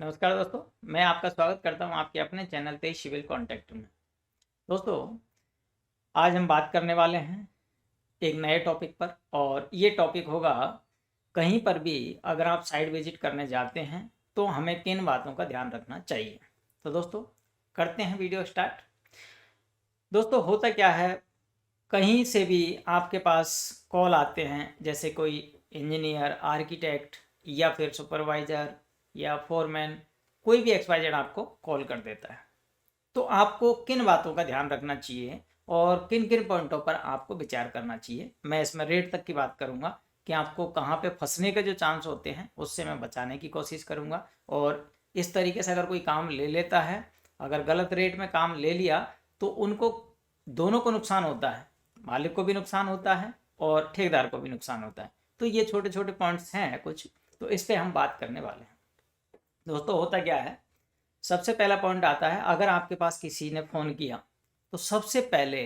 नमस्कार दोस्तों, मैं आपका स्वागत करता हूं आपके अपने चैनल तेज सिविल कॉन्टैक्ट में। दोस्तों, आज हम बात करने वाले हैं एक नए टॉपिक पर और ये टॉपिक होगा कहीं पर भी अगर आप साइट विजिट करने जाते हैं तो हमें किन बातों का ध्यान रखना चाहिए। तो दोस्तों, करते हैं वीडियो स्टार्ट। दोस्तों, होता क्या है, कहीं से भी आपके पास कॉल आते हैं, जैसे कोई इंजीनियर, आर्किटेक्ट या फिर सुपरवाइज़र या फोरमैन, कोई भी एक्सवाइजेड आपको कॉल कर देता है। तो आपको किन बातों का ध्यान रखना चाहिए और किन किन पॉइंटों पर आपको विचार करना चाहिए। मैं इसमें रेट तक की बात करूंगा कि आपको कहाँ पे फंसने के जो चांस होते हैं उससे मैं बचाने की कोशिश करूंगा। और इस तरीके से अगर कोई काम ले लेता है, अगर गलत रेट में काम ले लिया, तो उनको दोनों को नुकसान होता है, मालिक को भी नुकसान होता है और ठेकेदार को भी नुकसान होता है। तो ये छोटे छोटे पॉइंट्स हैं कुछ, तो इस पर हम बात करने वाले हैं। दोस्तों, होता क्या है, सबसे पहला पॉइंट आता है, अगर आपके पास किसी ने फ़ोन किया तो सबसे पहले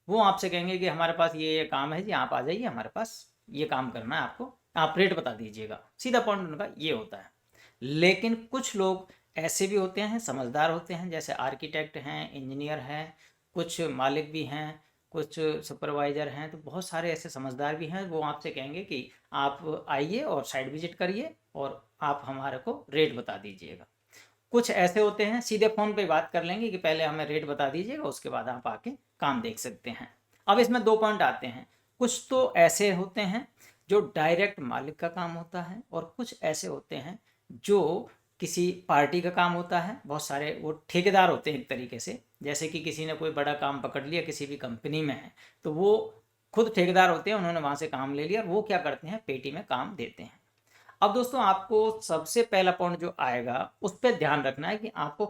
वो आपसे कहेंगे कि हमारे पास ये काम है जी, आप आ जाइए, हमारे पास ये काम करना है, आपको आप रेट बता दीजिएगा। सीधा पॉइंट उनका ये होता है। लेकिन कुछ लोग ऐसे भी होते हैं, समझदार होते हैं, जैसे आर्किटेक्ट हैं, इंजीनियर हैं, कुछ मालिक भी हैं, कुछ सुपरवाइज़र हैं। तो बहुत सारे ऐसे समझदार भी हैं, वो आपसे कहेंगे कि आप आइए और साइट विजिट करिए और आप हमारे को रेट बता दीजिएगा। कुछ ऐसे होते हैं, सीधे फ़ोन पे बात कर लेंगे कि पहले हमें रेट बता दीजिएगा, उसके बाद आप आके काम देख सकते हैं। अब इसमें दो पॉइंट आते हैं। कुछ तो ऐसे होते हैं जो डायरेक्ट मालिक का काम होता है और कुछ ऐसे होते हैं जो किसी पार्टी का काम होता है। बहुत सारे वो ठेकेदार होते हैं एक तरीके से, जैसे कि किसी ने कोई बड़ा काम पकड़ लिया, किसी भी कंपनी में है तो वो खुद ठेकेदार होते हैं, उन्होंने वहाँ से काम ले लिया और वो क्या करते हैं, पेटी में काम देते हैं। अब दोस्तों, आपको सबसे पहला पॉइंट जो आएगा उस पर ध्यान रखना है कि आपको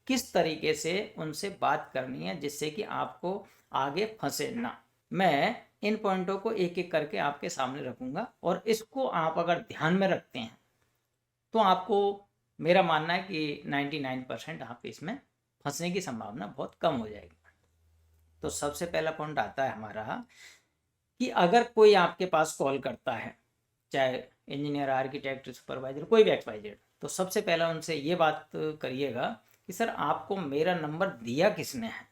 किस तरीके से उनसे बात करनी है जिससे कि आपको आगे फंसे ना। मैं इन पॉइंटों को एक एक करके आपके सामने रखूंगा और इसको आप अगर ध्यान में रखते हैं तो आपको, मेरा मानना है कि 99% आप इसमें फंसने की संभावना बहुत कम हो जाएगी। तो सबसे पहला पॉइंट आता है हमारा कि अगर कोई आपके पास कॉल करता है, चाहे इंजीनियर, आर्किटेक्ट, सुपरवाइजर, कोई भी एक्सवाइजेड, तो सबसे पहला उनसे ये बात करिएगा कि सर आपको मेरा नंबर दिया किसने है।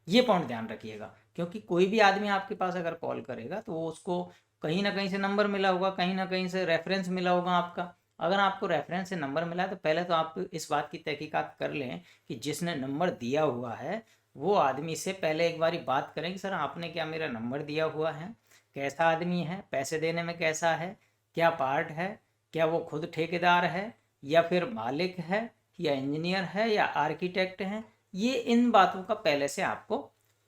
ये पॉइंट ध्यान रखिएगा, क्योंकि कोई भी आदमी आपके पास अगर कॉल करेगा तो वो उसको कहीं ना कहीं से नंबर मिला होगा, कहीं ना कहीं से रेफरेंस मिला होगा आपका। अगर आपको रेफरेंस से नंबर मिला है तो पहले तो आप इस बात की तहकीकात कर लें कि जिसने नंबर दिया हुआ है वो आदमी से पहले एक बारी बात करें कि सर आपने क्या मेरा नंबर दिया हुआ है, कैसा आदमी है, पैसे देने में कैसा है, क्या पार्ट है, क्या वो खुद ठेकेदार है या फिर मालिक है या इंजीनियर है या आर्किटेक्ट है। ये इन बातों का पहले से आपको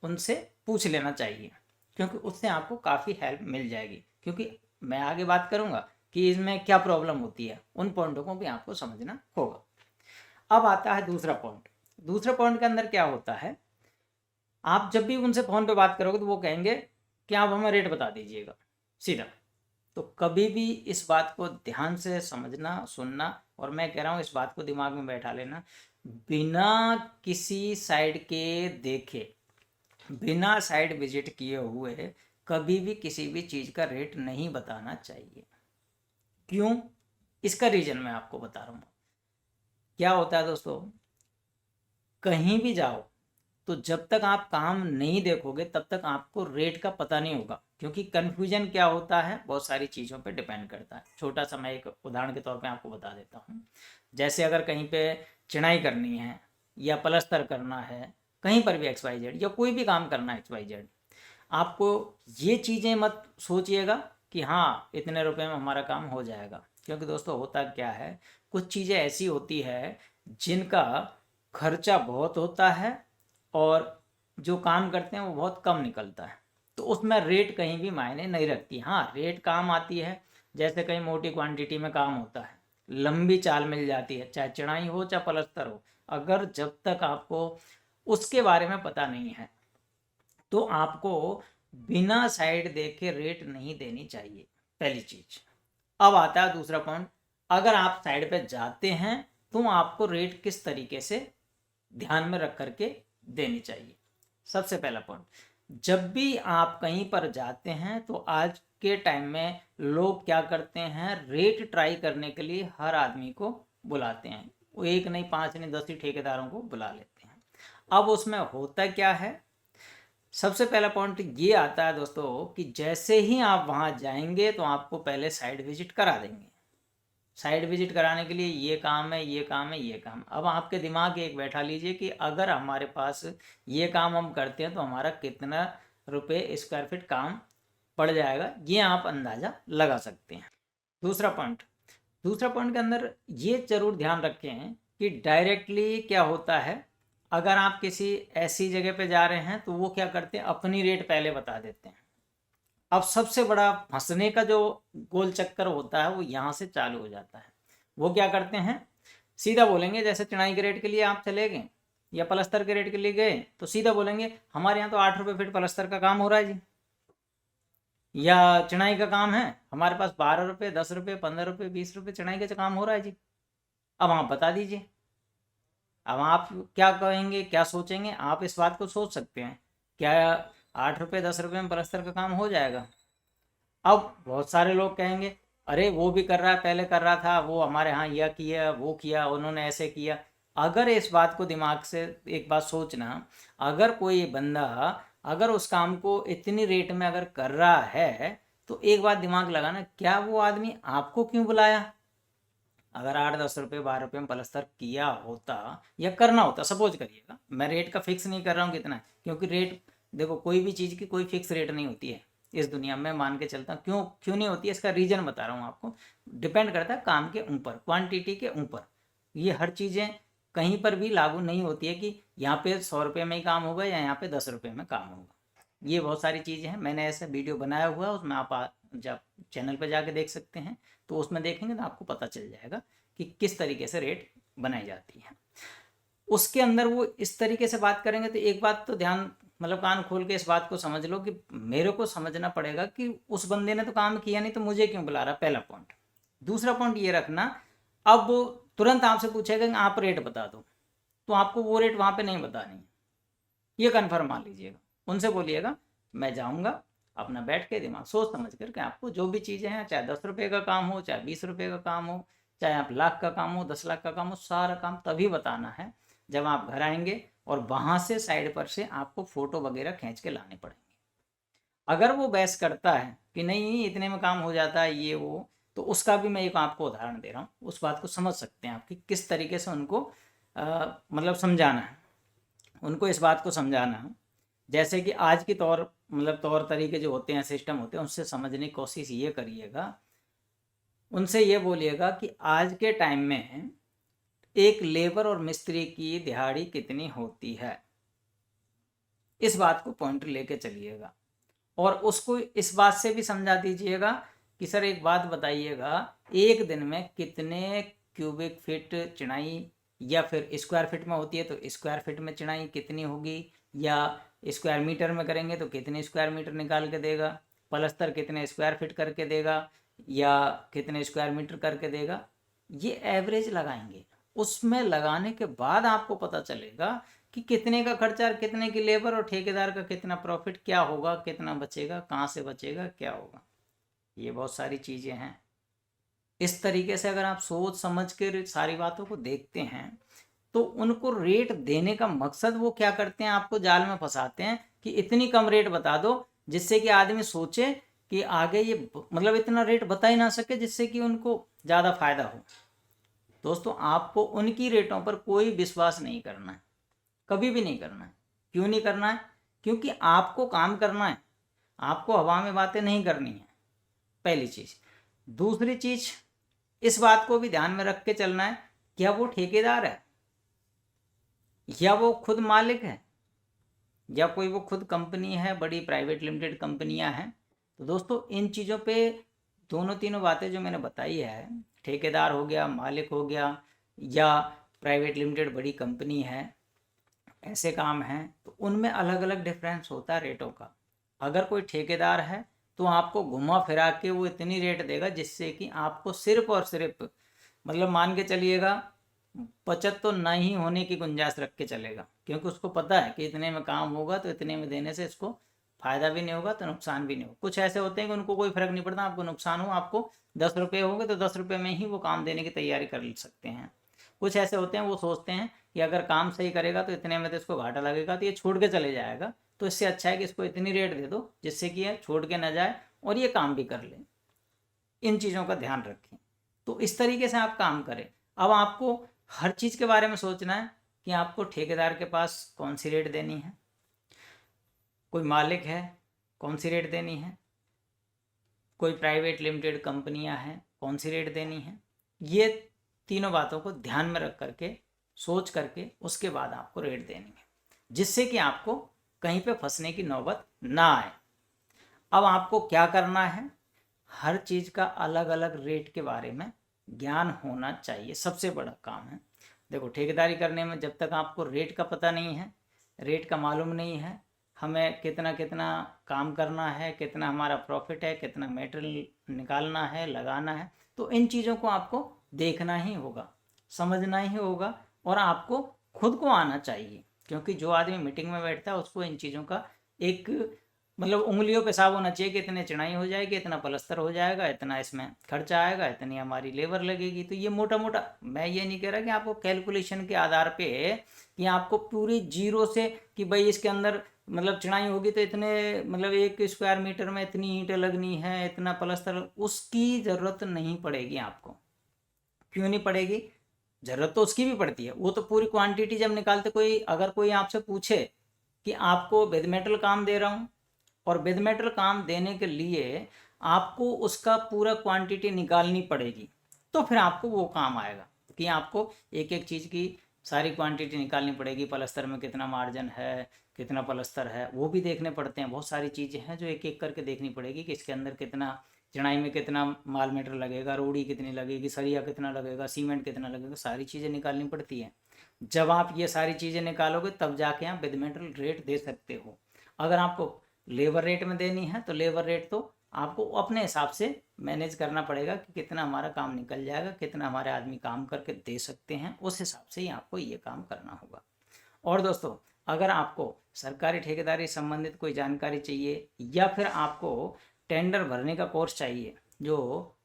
उनसे पूछ लेना चाहिए, क्योंकि उससे आपको काफ़ी हेल्प मिल जाएगी। क्योंकि मैं आगे बात करूँगा कि इसमें क्या प्रॉब्लम होती है, उन पॉइंटों को भी आपको समझना होगा। अब आता है दूसरा पॉइंट। दूसरे पॉइंट के अंदर क्या होता है, आप जब भी उनसे फ़ोन पे बात करोगे तो वो कहेंगे कि आप हमें रेट बता दीजिएगा, सीधा। तो कभी भी इस बात को ध्यान से समझना, सुनना, और मैं कह रहा हूँ इस बात को दिमाग में बैठा लेना, बिना किसी साइड के देखे, बिना साइट विजिट किए हुए कभी भी किसी भी चीज़ का रेट नहीं बताना चाहिए। क्यों? इसका रीज़न मैं आपको बता रहा हूँ। क्या होता है दोस्तों, कहीं भी जाओ तो जब तक आप काम नहीं देखोगे तब तक आपको रेट का पता नहीं होगा, क्योंकि कन्फ्यूजन क्या होता है, बहुत सारी चीज़ों पे डिपेंड करता है। छोटा सा मैं एक उदाहरण के तौर पे आपको बता देता हूँ। जैसे अगर कहीं पे चिनाई करनी है या प्लस्तर करना है, कहीं पर भी एक्स वाई जेड, या कोई भी काम करना है एक्स वाई जेड, आपको ये चीज़ें मत सोचिएगा कि हाँ इतने रुपए में हमारा काम हो जाएगा। क्योंकि दोस्तों, होता क्या है, कुछ चीज़ें ऐसी होती है जिनका खर्चा बहुत होता है और जो काम करते हैं वो बहुत कम निकलता है। तो उसमें रेट कहीं भी मायने नहीं रखती। हाँ, रेट काम आती है, जैसे कहीं मोटी क्वांटिटी में काम होता है, लंबी चाल मिल जाती है, चाहे चढ़ाई हो चाहे पलस्तर हो। अगर जब तक आपको उसके बारे में पता नहीं है तो आपको बिना साइड देखे रेट नहीं देनी चाहिए, पहली चीज। अब आता है दूसरा पॉइंट, अगर आप साइड पे जाते हैं तो आपको रेट किस तरीके से ध्यान में रख करके देनी चाहिए। सबसे पहला पॉइंट, जब भी आप कहीं पर जाते हैं तो आज के टाइम में लोग क्या करते हैं, रेट ट्राई करने के लिए हर आदमी को बुलाते हैं, वो एक नहीं 5 नहीं 10 ही ठेकेदारों को बुला लेते हैं। अब उसमें होता क्या है, सबसे पहला पॉइंट ये आता है दोस्तों कि जैसे ही आप वहाँ जाएंगे तो आपको पहले साइट विजिट करा देंगे। साइट विजिट कराने के लिए ये काम है, ये काम है, ये काम। अब आपके दिमाग एक बैठा लीजिए कि अगर हमारे पास ये काम हम करते हैं तो हमारा कितना रुपए स्क्वायर फीट काम पड़ जाएगा, ये आप अंदाज़ा लगा सकते हैं। दूसरा पॉइंट के अंदर ये जरूर ध्यान रखें कि डायरेक्टली क्या होता है, अगर आप किसी ऐसी जगह पे जा रहे हैं तो वो क्या करते हैं, अपनी रेट पहले बता देते हैं। अब सबसे बड़ा फंसने का जो गोल चक्कर होता है वो यहाँ से चालू हो जाता है। वो क्या करते हैं, सीधा बोलेंगे, जैसे चिनाई के रेट के लिए आप चले गए या पलस्तर के रेट के लिए गए तो सीधा बोलेंगे हमारे यहाँ तो 8 रुपये फीट पलस्तर का काम हो रहा है जी, या चिनाई का काम है हमारे पास 12 रुपये 10 रुपये 15 रुपये 20 रुपये चिनाई का काम हो रहा है जी। अब आप बता दीजिए, अब आप क्या कहेंगे, क्या सोचेंगे, आप इस बात को सोच सकते हैं, क्या 8 रुपये 10 रुपये में पलस्तर का काम हो जाएगा? अब बहुत सारे लोग कहेंगे अरे वो भी कर रहा है, पहले कर रहा था, वो हमारे यहाँ यह किया वो किया, उन्होंने ऐसे किया। अगर इस बात को दिमाग से एक बात सोचना, अगर कोई बंदा अगर उस काम को इतनी रेट में अगर कर रहा है तो एक बात दिमाग लगाना, क्या वो आदमी आपको क्यों बुलाया? अगर 8-10 रुपये 12 रुपये में पलस्तर किया होता या करना होता, सपोज करिएगा, मैं रेट का फिक्स नहीं कर रहा हूँ कितना, क्योंकि रेट देखो कोई भी चीज़ की कोई फिक्स रेट नहीं होती है इस दुनिया में, मान के चलता हूँ। क्यों नहीं होती है, इसका रीज़न बता रहा हूँ आपको। डिपेंड करता है काम के ऊपर, क्वांटिटी के ऊपर। ये हर चीज़ें कहीं पर भी लागू नहीं होती है कि यहाँ पे 100 रुपये में ही काम होगा या यहाँ पे 10 रुपये में काम होगा। ये बहुत सारी चीज़ें हैं, मैंने ऐसा वीडियो बनाया हुआ है, उसमें आप जब चैनल पर जाके देख सकते हैं, तो उसमें देखेंगे तो आपको पता चल जाएगा कि किस तरीके से रेट बनाई जाती है। उसके अंदर वो इस तरीके से बात करेंगे तो एक बात तो ध्यान, मतलब कान खोल के इस बात को समझ लो कि मेरे को समझना पड़ेगा कि उस बंदे ने तो काम किया नहीं तो मुझे क्यों बुला रहा, पहला पॉइंट। दूसरा पॉइंट ये रखना, अब वो तुरंत आपसे पूछेगा कि आप रेट बता दो, तो आपको वो रेट वहाँ पे नहीं बतानी है, ये कन्फर्म मान लीजिएगा। उनसे बोलिएगा मैं जाऊँगा, अपना बैठ के दिमाग सोच समझ करके आपको जो भी चीज़ें हैं, चाहे 10 रुपये का काम हो, चाहे 20 रुपये का काम हो, चाहे आप लाख का काम हो, 10 लाख का काम हो, सारा काम तभी बताना है जब आप घर आएंगे और वहाँ से साइड पर से आपको फ़ोटो वगैरह खींच के लाने पड़ेंगे। अगर वो बहस करता है कि नहीं इतने में काम हो जाता है ये वो, तो उसका भी मैं एक आपको उदाहरण दे रहा हूँ, उस बात को समझ सकते हैं आप कि किस तरीके से उनको मतलब समझाना है, उनको इस बात को समझाना है। जैसे कि आज की तौर तरीके जो होते हैं, सिस्टम होते हैं, उनसे समझने की कोशिश ये करिएगा। उनसे ये बोलिएगा कि आज के टाइम में एक लेबर और मिस्त्री की दिहाड़ी कितनी होती है, इस बात को पॉइंट लेके चलिएगा। और उसको इस बात से भी समझा दीजिएगा कि सर एक बात बताइएगा, एक दिन में कितने क्यूबिक फीट चिनाई, या फिर स्क्वायर फीट में होती है तो स्क्वायर फीट में चिनाई कितनी होगी, या स्क्वायर मीटर में करेंगे तो कितने स्क्वायर मीटर निकाल के देगा, पलस्तर कितने स्क्वायर फीट करके देगा या कितने स्क्वायर मीटर करके देगा। ये एवरेज लगाएंगे, उसमें लगाने के बाद आपको पता चलेगा कि कितने का खर्चा और कितने की लेबर और ठेकेदार का कितना प्रॉफिट, क्या होगा, कितना बचेगा, कहाँ से बचेगा, क्या होगा। ये बहुत सारी चीज़ें हैं। इस तरीके से अगर आप सोच समझ कर सारी बातों को देखते हैं तो उनको रेट देने का मकसद वो क्या करते हैं, आपको जाल में फंसाते हैं कि इतनी कम रेट बता दो जिससे कि आदमी सोचे कि आगे ये मतलब इतना रेट बता ही ना सके जिससे कि उनको ज़्यादा फायदा हो। दोस्तों आपको उनकी रेटों पर कोई विश्वास नहीं करना है, कभी भी नहीं करना है। क्यों नहीं करना है? क्योंकि आपको काम करना है, आपको हवा में बातें नहीं करनी है, पहली चीज़। दूसरी चीज़, इस बात को भी ध्यान में रख के चलना है, क्या वो ठेकेदार है या वो खुद मालिक है या कोई वो खुद कंपनी है, बड़ी प्राइवेट लिमिटेड कंपनियां हैं। तो दोस्तों इन चीज़ों पे दोनों तीनों बातें जो मैंने बताई है, ठेकेदार हो गया, मालिक हो गया, या प्राइवेट लिमिटेड बड़ी कंपनी है, ऐसे काम हैं, तो उनमें अलग अलग डिफरेंस होता है रेटों का। अगर कोई ठेकेदार है तो आपको घुमा फिरा के वो इतनी रेट देगा जिससे कि आपको सिर्फ और सिर्फ मतलब मान के चलिएगा बचत तो नहीं होने की गुंजाइश रख के चलेगा, क्योंकि उसको पता है कि इतने में काम होगा तो इतने में देने से इसको फ़ायदा भी नहीं होगा तो नुकसान भी नहीं होगा। कुछ ऐसे होते हैं कि उनको कोई फ़र्क नहीं पड़ता, आपको नुकसान हो, आपको 10 रुपये होंगे तो 10 रुपये में ही वो काम देने की तैयारी कर सकते हैं। कुछ ऐसे होते हैं वो सोचते हैं कि अगर काम सही करेगा तो इतने में तो इसको घाटा लगेगा तो ये छोड़ के चले जाएगा, तो इससे अच्छा है कि इसको इतनी रेट दे दो जिससे कि ये छोड़ के ना जाए और ये काम भी कर ले। इन चीज़ों का ध्यान रखें। तो इस तरीके से आप काम करें। अब आपको हर चीज़ के बारे में सोचना है कि आपको ठेकेदार के पास कौन सी रेट देनी है, कोई मालिक है कौन सी रेट देनी है, कोई प्राइवेट लिमिटेड कंपनियां हैं कौन सी रेट देनी है। ये तीनों बातों को ध्यान में रख करके सोच करके उसके बाद आपको रेट देनी है, जिससे कि आपको कहीं पे फंसने की नौबत ना आए। अब आपको क्या करना है, हर चीज़ का अलग अलग रेट के बारे में ज्ञान होना चाहिए, सबसे बड़ा काम है। देखो ठेकेदारी करने में जब तक आपको रेट का पता नहीं है, रेट का मालूम नहीं है, हमें कितना कितना काम करना है, कितना हमारा प्रॉफिट है, कितना मटेरियल निकालना है, लगाना है, तो इन चीज़ों को आपको देखना ही होगा, समझना ही होगा और आपको खुद को आना चाहिए। क्योंकि जो आदमी मीटिंग में बैठता है उसको इन चीज़ों का एक मतलब उंगलियों पे हिसाब होना चाहिए कि इतने चिनाई हो जाएगी, इतना पलस्तर हो जाएगा, इतना इसमें खर्चा आएगा, इतनी हमारी लेबर लगेगी। तो ये मोटा मोटा, मैं ये नहीं कह रहा कि आपको कैलकुलेशन के आधार पे कि आपको पूरी जीरो से कि भाई इसके अंदर मतलब चिनाई होगी तो इतने मतलब 1 स्क्वायर मीटर में इतनी ईंटें लगनी है, इतना पलस्तर, उसकी ज़रूरत नहीं पड़ेगी आपको। क्यों नहीं पड़ेगी? ज़रूरत तो उसकी भी पड़ती है, वो तो पूरी क्वांटिटी जब निकालते, अगर कोई आपसे पूछे कि आपको विद मेटल काम दे रहा हूँ और विद मेटल काम देने के लिए आपको उसका पूरा क्वांटिटी निकालनी पड़ेगी, तो फिर आपको वो काम आएगा कि आपको एक एक चीज़ की सारी क्वांटिटी निकालनी पड़ेगी। पलस्तर में कितना मार्जिन है, कितना पलस्तर है, वो भी देखने पड़ते हैं। बहुत सारी चीज़ें हैं जो एक एक करके देखनी पड़ेगी कि इसके अंदर कितना चिनाई में कितना माल मीटर लगेगा, रोड़ी कितनी लगेगी, सरिया कितना लगेगा, सीमेंट कितना लगेगा, सारी चीज़ें निकालनी पड़ती हैं। जब आप ये सारी चीज़ें निकालोगे तब जाके आप विद मेटल रेट दे सकते हो। अगर आपको लेबर रेट में देनी है तो लेबर रेट तो आपको अपने हिसाब से मैनेज करना पड़ेगा कि कितना हमारा काम निकल जाएगा, कितना हमारे आदमी काम करके दे सकते हैं, उस हिसाब से ही आपको ये काम करना होगा। और दोस्तों, अगर आपको सरकारी ठेकेदारी संबंधित कोई जानकारी चाहिए या फिर आपको टेंडर भरने का कोर्स चाहिए जो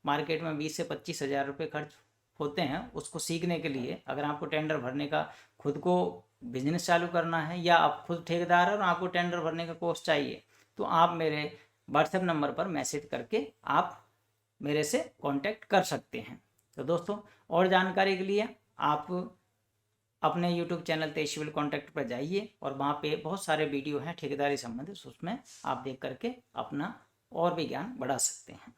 मार्केट में 20 से 25 हज़ार रुपये खर्च होते हैं, उसको सीखने के लिए अगर आपको टेंडर भरने का, खुद को बिजनेस चालू करना है या आप खुद ठेकेदार हैं और आपको टेंडर भरने का कोर्स चाहिए, तो आप मेरे व्हाट्सएप नंबर पर मैसेज करके आप मेरे से कांटेक्ट कर सकते हैं। तो दोस्तों, और जानकारी के लिए आप अपने यूट्यूब चैनल तेज सिविल कॉन्टैक्ट पर जाइए और वहाँ पे बहुत सारे वीडियो हैं ठेकेदारी संबंधित, उसमें आप देख करके अपना और भी ज्ञान बढ़ा सकते हैं।